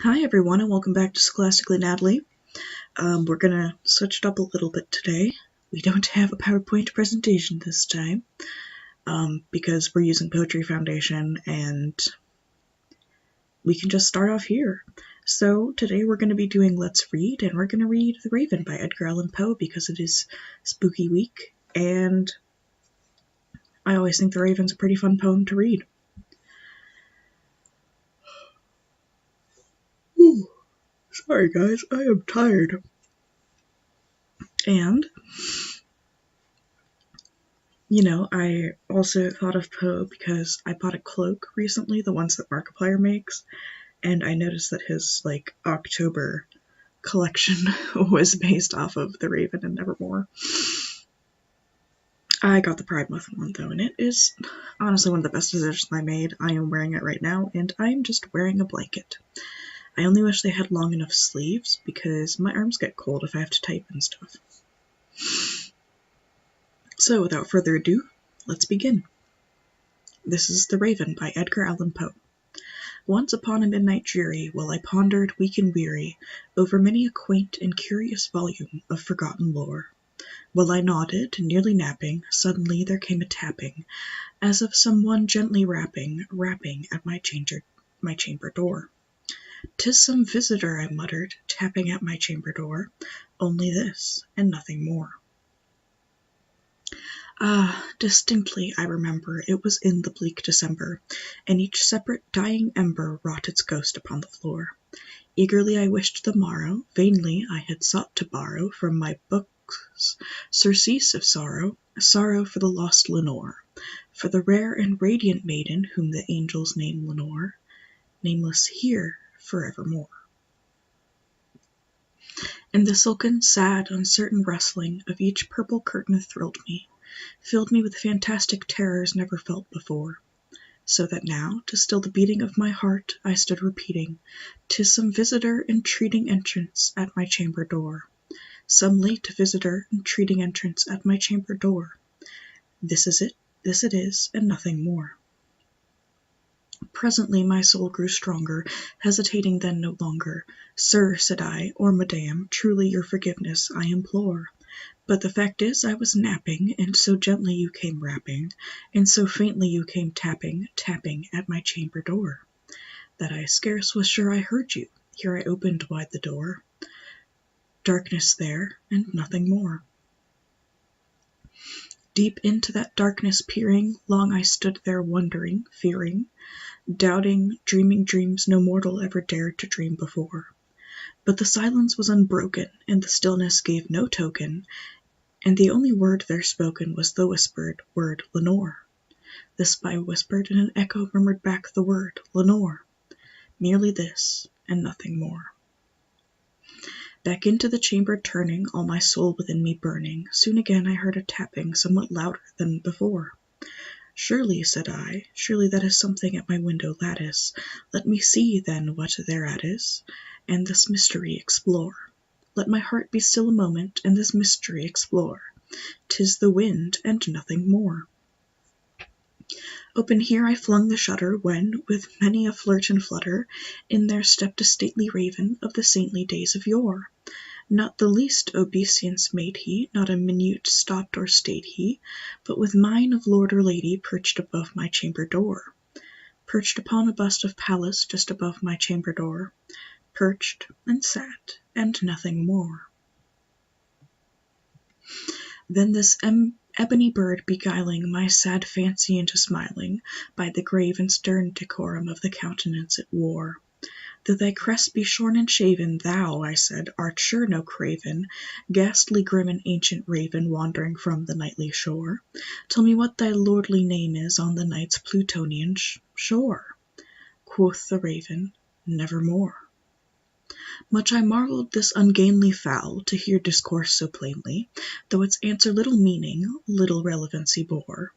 Hi everyone and welcome back to Scholastically Natalie. We're gonna switch it up a little bit today. We don't have a PowerPoint presentation this time, because we're using Poetry Foundation and we can just start off here. So today we're going to be doing Let's Read, and we're going to read The Raven by Edgar Allan Poe because it is spooky week, and I always think The Raven's a pretty fun poem to read. Ooh, sorry guys, I am tired. And I also thought of Poe because I bought a cloak recently, the ones that Markiplier makes, and I noticed that his, October collection was based off of The Raven and Nevermore. I got the Pride Month one, though, and it is honestly one of the best decisions I made. I am wearing it right now, and I am just wearing a blanket. I only wish they had long enough sleeves, because my arms get cold if I have to type and stuff. So, without further ado, let's begin. This is The Raven by Edgar Allan Poe. Once upon a midnight dreary, while I pondered, weak and weary, over many a quaint and curious volume of forgotten lore, while I nodded, nearly napping, suddenly there came a tapping, as of some one gently rapping at my chamber door. "'Tis some visitor," I muttered, tapping at my chamber door, "only this, and nothing more." Ah, distinctly I remember it was in the bleak December, and each separate dying ember wrought its ghost upon the floor. Eagerly I wished the morrow, vainly I had sought to borrow from my books surcease of sorrow, sorrow for the lost Lenore, for the rare and radiant maiden whom the angels name Lenore, nameless here forevermore. And the silken, sad, uncertain rustling of each purple curtain thrilled me, filled me with fantastic terrors never felt before, so that now, to still the beating of my heart, I stood repeating, "'Tis some visitor entreating entrance at my chamber door, some late visitor entreating entrance at my chamber door. This is it, this it is, and nothing more." Presently my soul grew stronger, hesitating then no longer. "Sir," said I, "or madam, truly your forgiveness I implore. But the fact is I was napping, and so gently you came rapping, and so faintly you came tapping at my chamber door, that I scarce was sure I heard you. Here I opened wide the door. Darkness there, and nothing more." Deep into that darkness peering, long I stood there wondering, fearing, doubting, dreaming dreams no mortal ever dared to dream before. But the silence was unbroken, and the stillness gave no token, and the only word there spoken was the whispered word "Lenore." This I whispered, and an echo murmured back the word "Lenore." Merely this, and nothing more. Back into the chamber turning, all my soul within me burning, soon again I heard a tapping somewhat louder than before. "Surely," said I, "surely that is something at my window lattice. Let me see, then, what thereat is, and this mystery explore. Let my heart be still a moment, and this mystery explore. 'Tis the wind, and nothing more." Open here I flung the shutter, when, with many a flirt and flutter, in there stepped a stately raven of the saintly days of yore. Not the least obeisance made he, not a minute stopped or stayed he, but with mien of lord or lady perched above my chamber door. Perched upon a bust of Pallas just above my chamber door. Perched, and sat, and nothing more. Then this ebony bird beguiling my sad fancy into smiling, by the grave and stern decorum of the countenance it wore. "Though thy crest be shorn and shaven, thou," I said, "art sure no craven, ghastly grim and ancient raven wandering from the nightly shore. Tell me what thy lordly name is on the night's Plutonian shore." Quoth the raven, "Nevermore." Much I marvelled this ungainly fowl to hear discourse so plainly, though its answer little meaning, little relevancy bore.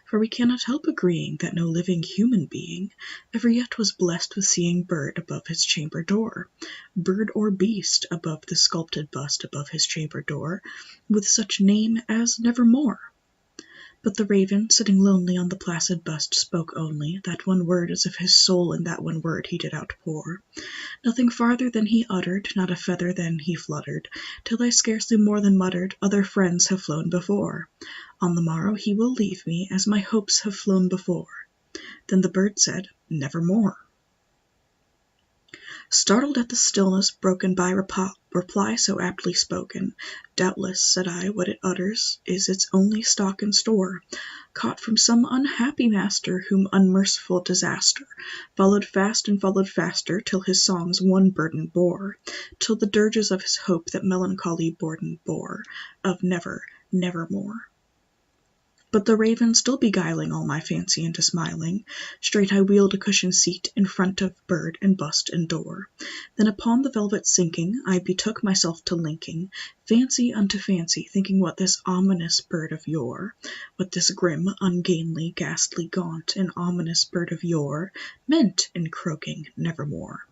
For we cannot help agreeing that no living human being ever yet was blessed with seeing bird above his chamber door, bird or beast above the sculpted bust above his chamber door, with such name as Nevermore. But the raven, sitting lonely on the placid bust, spoke only that one word, as if his soul in that one word he did outpour. Nothing farther than he uttered, not a feather then he fluttered, till I scarcely more than muttered, "Other friends have flown before. On the morrow he will leave me, as my hopes have flown before." Then the bird said, "Nevermore." Startled at the stillness broken by reply so aptly spoken, "Doubtless," said I, "what it utters is its only stock and store, caught from some unhappy master, whom unmerciful disaster followed fast and followed faster, till his songs one burden bore, till the dirges of his hope that melancholy burden bore, of never, nevermore." But the raven still beguiling all my fancy into smiling, straight I wheeled a cushioned seat in front of bird and bust and door. Then upon the velvet sinking, I betook myself to linking fancy unto fancy, thinking what this ominous bird of yore, what this grim, ungainly, ghastly, gaunt, and ominous bird of yore meant in croaking "Nevermore."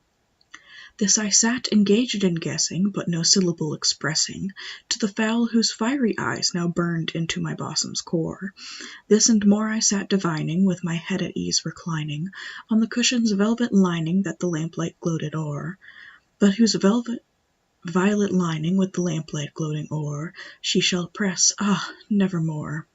This I sat engaged in guessing, but no syllable expressing, to the fowl whose fiery eyes now burned into my bosom's core. This and more I sat divining, with my head at ease reclining on the cushion's velvet lining that the lamplight gloated o'er, but whose violet lining with the lamplight gloating o'er she shall press, nevermore.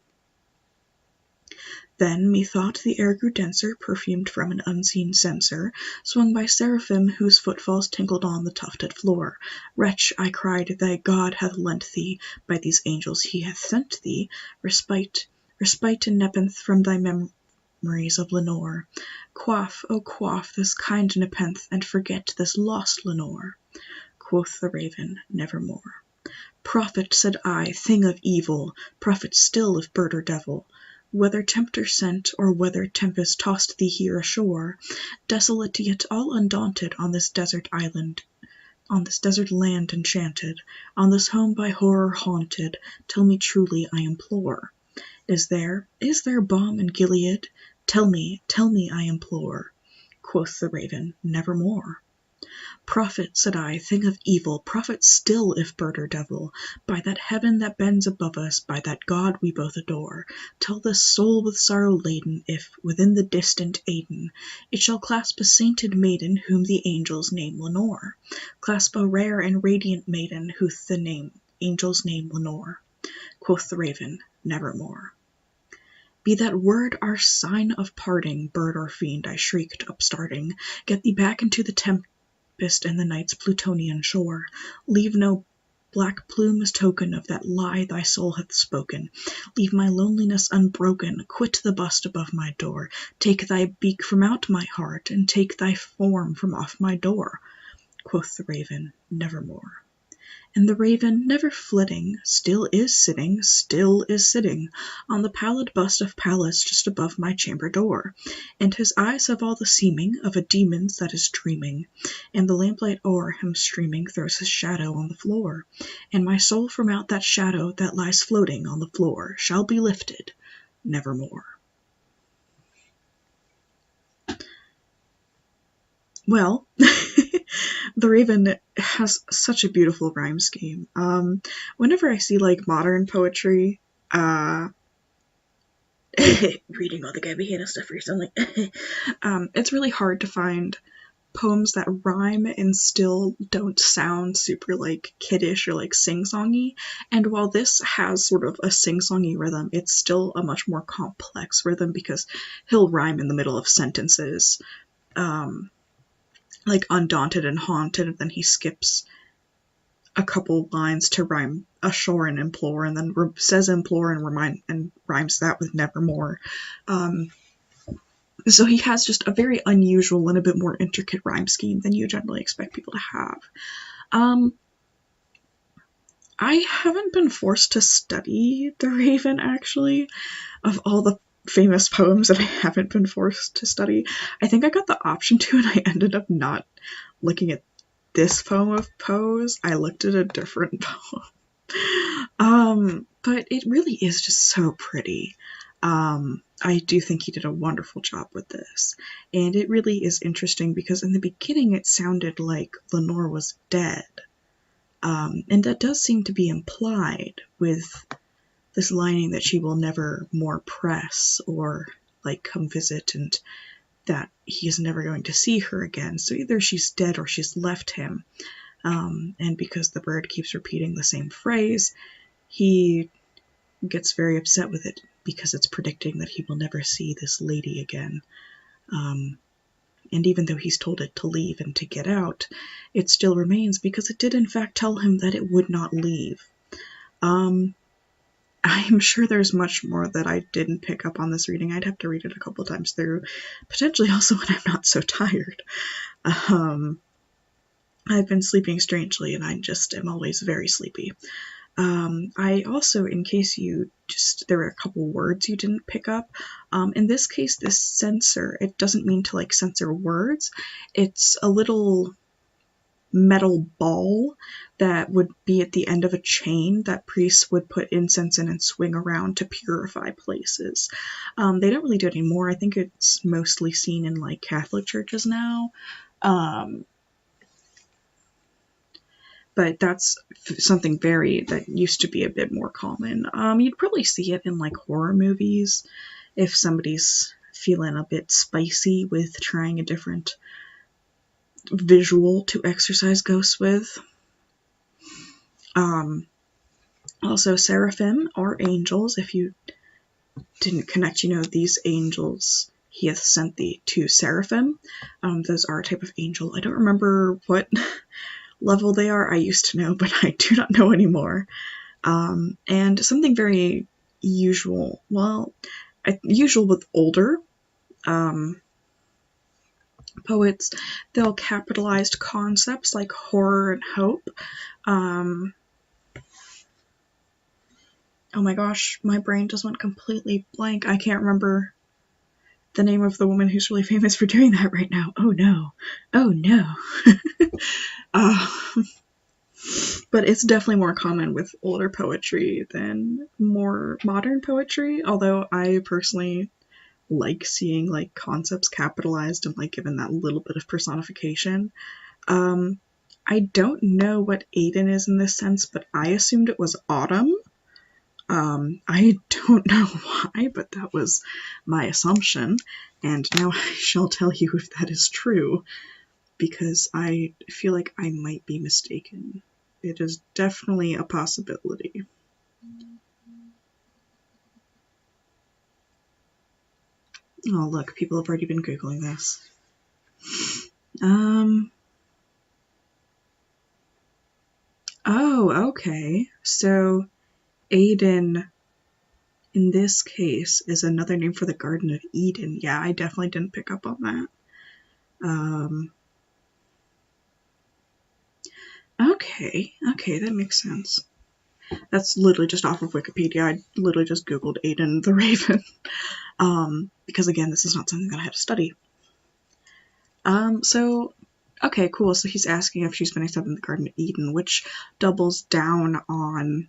Then, methought, the air grew denser, perfumed from an unseen censer, swung by seraphim whose footfalls tinkled on the tufted floor. "Wretch," I cried, "thy God hath lent thee, by these angels he hath sent thee, respite and nepenthe from thy memories of Lenore. Quaff, oh quaff this kind nepenthe, and forget this lost Lenore." Quoth the raven, "Nevermore." "Prophet," said I, "thing of evil, prophet still if bird or devil, whether tempter sent, or whether tempest tossed thee here ashore, desolate yet all undaunted, on this desert island, on this desert land enchanted, on this home by horror haunted, tell me truly, I implore, is there balm in Gilead? Tell me, I implore." Quoth the raven, "Nevermore." "Prophet," said I, "thing of evil, prophet still if bird or devil, by that heaven that bends above us, by that God we both adore, tell this soul with sorrow laden, if, within the distant Aidenn, it shall clasp a sainted maiden whom the angels name Lenore, clasp a rare and radiant maiden whom the angels name Lenore." Quoth the raven, "Nevermore." "Be that word our sign of parting, bird or fiend," I shrieked, upstarting, "get thee back into the tempest and the night's Plutonian shore. Leave no black plume as token of that lie thy soul hath spoken. Leave my loneliness unbroken. Quit the bust above my door. Take thy beak from out my heart, and take thy form from off my door." Quoth the raven, "Nevermore." And the raven, never flitting, still is sitting on the pallid bust of Pallas just above my chamber door, and his eyes have all the seeming of a demon's that is dreaming, and the lamplight o'er him streaming throws his shadow on the floor, and my soul from out that shadow that lies floating on the floor shall be lifted nevermore. Well, the Raven has such a beautiful rhyme scheme. Whenever I see like modern poetry, reading all the Gabby Hanna stuff recently, it's really hard to find poems that rhyme and still don't sound super like kiddish or like sing-songy. And while this has sort of a sing-songy rhythm, it's still a much more complex rhythm because he'll rhyme in the middle of sentences. Like undaunted and haunted, and then he skips a couple lines to rhyme ashore and implore, and then says implore and rhymes that with nevermore. So he has just a very unusual and a bit more intricate rhyme scheme than you generally expect people to have. I haven't been forced to study The Raven, actually, of all the famous poems that I haven't been forced to study. I think I got the option to, and I ended up not looking at this poem of Poe's. I looked at a different poem. But it really is just so pretty. I do think he did a wonderful job with this. And it really is interesting because in the beginning it sounded like Lenore was dead. And that does seem to be implied with this lining that she will never more press or like come visit, and that he is never going to see her again. So either she's dead or she's left him. And because the bird keeps repeating the same phrase, he gets very upset with it because it's predicting that he will never see this lady again. And even though he's told it to leave and to get out, it still remains because it did in fact tell him that it would not leave. I'm sure there's much more that I didn't pick up on this reading. I'd have to read it a couple times through, potentially also when I'm not so tired. I've been sleeping strangely, and I just am always very sleepy. I also, in case there were a couple words you didn't pick up. In this case, this censor, it doesn't mean to like censor words. It's a little metal ball that would be at the end of a chain that priests would put incense in and swing around to purify places. They don't really do it anymore. I think it's mostly seen in like Catholic churches now. But that's something that used to be a bit more common. You'd probably see it in like horror movies if somebody's feeling a bit spicy with trying a different visual to exorcise ghosts with. Also, seraphim are angels. If you didn't connect, these angels he hath sent thee to seraphim. Those are a type of angel. I don't remember what level they are. I used to know, but I do not know anymore. And something very usual with older poets, they'll capitalize concepts like horror and hope. Oh my gosh, my brain just went completely blank. I can't remember the name of the woman who's really famous for doing that right now. Oh no. But it's definitely more common with older poetry than more modern poetry, although I personally like seeing like concepts capitalized and like given that little bit of personification. I don't know what Aiden is in this sense, but I assumed it was autumn. I don't know why, but that was my assumption, and now I shall tell you if that is true, because I feel like I might be mistaken. It is definitely a possibility. Oh, look, people have already been Googling this. Oh, okay. So, Aiden, in this case, is another name for the Garden of Eden. Yeah, I definitely didn't pick up on that. Okay, that makes sense. That's literally just off of Wikipedia. I literally just Googled Aiden the Raven. Because again, this is not something that I had to study. Okay, cool. So he's asking if she's been accepted in the Garden of Eden, which doubles down on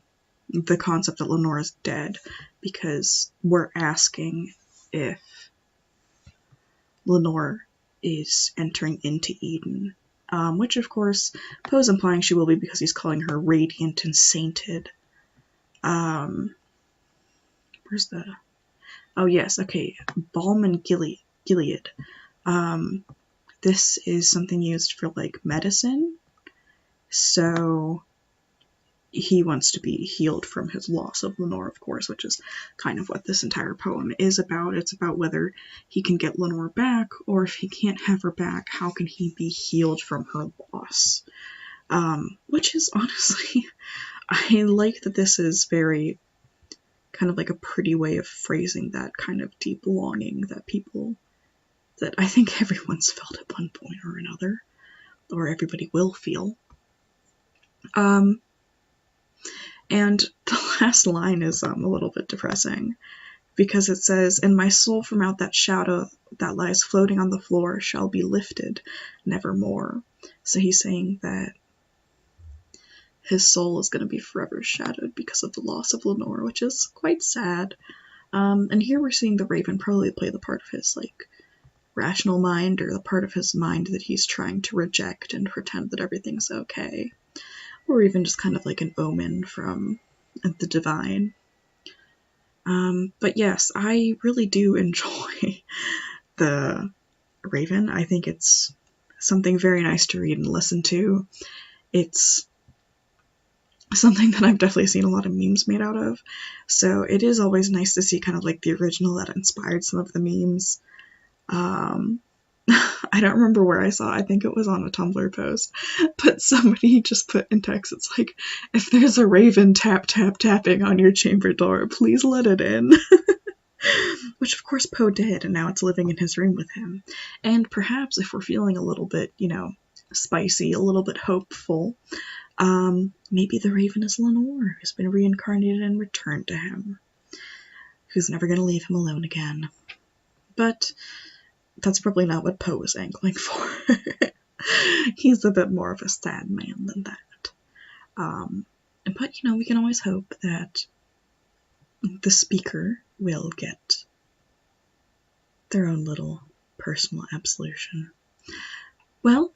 the concept that Lenore is dead, because we're asking if Lenore is entering into Eden, which of course Poe's implying she will be because he's calling her radiant and sainted. Where's the... Oh yes, okay, balm and Gilead. This is something used for like medicine, so he wants to be healed from his loss of Lenore, of course, which is kind of what this entire poem is about. It's about whether he can get Lenore back, or if he can't have her back, how can he be healed from her loss? Which is honestly, I like that this is very kind of like a pretty way of phrasing that kind of deep longing that I think everyone's felt at one point or another, or everybody will feel. And the last line is a little bit depressing, because it says, "And my soul from out that shadow that lies floating on the floor shall be lifted nevermore." So he's saying that his soul is going to be forever shadowed because of the loss of Lenore, which is quite sad. And here we're seeing the Raven probably play the part of his, like, rational mind, or the part of his mind that he's trying to reject and pretend that everything's okay. Or even just kind of like an omen from the divine. But yes, I really do enjoy the Raven. I think it's something very nice to read and listen to. It's something that I've definitely seen a lot of memes made out of. So it is always nice to see kind of like the original that inspired some of the memes. I don't remember where I saw it. I think it was on a Tumblr post, but somebody just put in text, it's like, if there's a raven tapping on your chamber door, please let it in. Which of course Poe did, and now it's living in his room with him. And perhaps if we're feeling a little bit, spicy, a little bit hopeful, maybe the raven is Lenore, who's been reincarnated and returned to him, who's never going to leave him alone again. But that's probably not what Poe was angling for. He's a bit more of a sad man than that. But, we can always hope that the speaker will get their own little personal absolution. Well,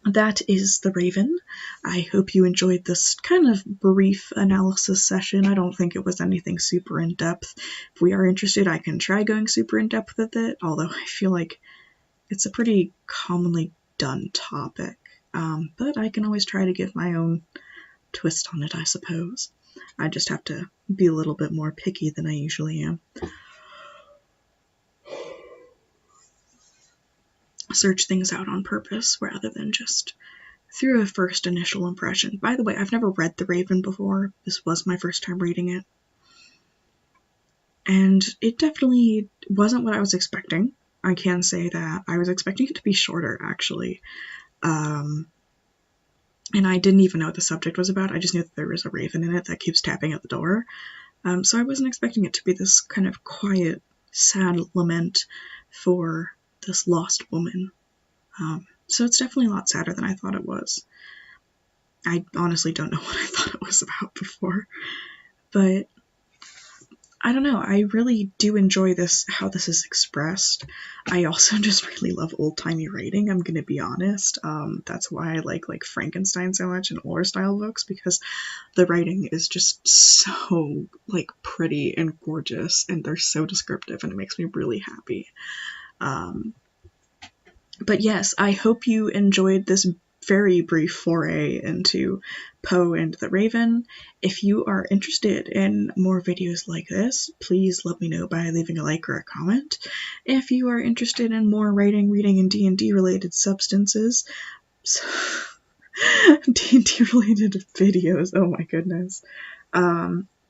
that is The Raven. I hope you enjoyed this kind of brief analysis session. I don't think it was anything super in-depth. If we are interested, I can try going super in-depth with it, although I feel like it's a pretty commonly done topic. But I can always try to give my own twist on it, I suppose. I just have to be a little bit more picky than I usually am. Search things out on purpose rather than just through a first initial impression. By the way, I've never read The Raven before. This was my first time reading it. And it definitely wasn't what I was expecting. I can say that. I was expecting it to be shorter, actually. And I didn't even know what the subject was about. I just knew that there was a raven in it that keeps tapping at the door. So I wasn't expecting it to be this kind of quiet, sad lament for this lost woman. So it's definitely a lot sadder than I thought it was. I honestly don't know what I thought it was about before. But I don't know, I really do enjoy this, how this is expressed. I also just really love old-timey writing, I'm gonna be honest. That's why I like Frankenstein so much and older style books, because the writing is just so, pretty and gorgeous, and they're so descriptive, and it makes me really happy. But yes, I hope you enjoyed this very brief foray into Poe and the Raven. If you are interested in more videos like this, please let me know by leaving a like or a comment. If you are interested in more writing, reading, and D&D related substances, D&D related videos, oh my goodness,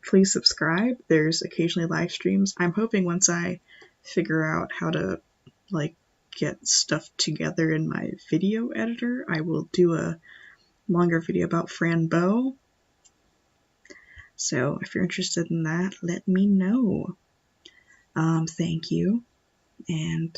please subscribe. There's occasionally live streams. I'm hoping once I figure out how to, get stuff together in my video editor, I will do a longer video about Fran Bow. So if you're interested in that, let me know. Thank you, and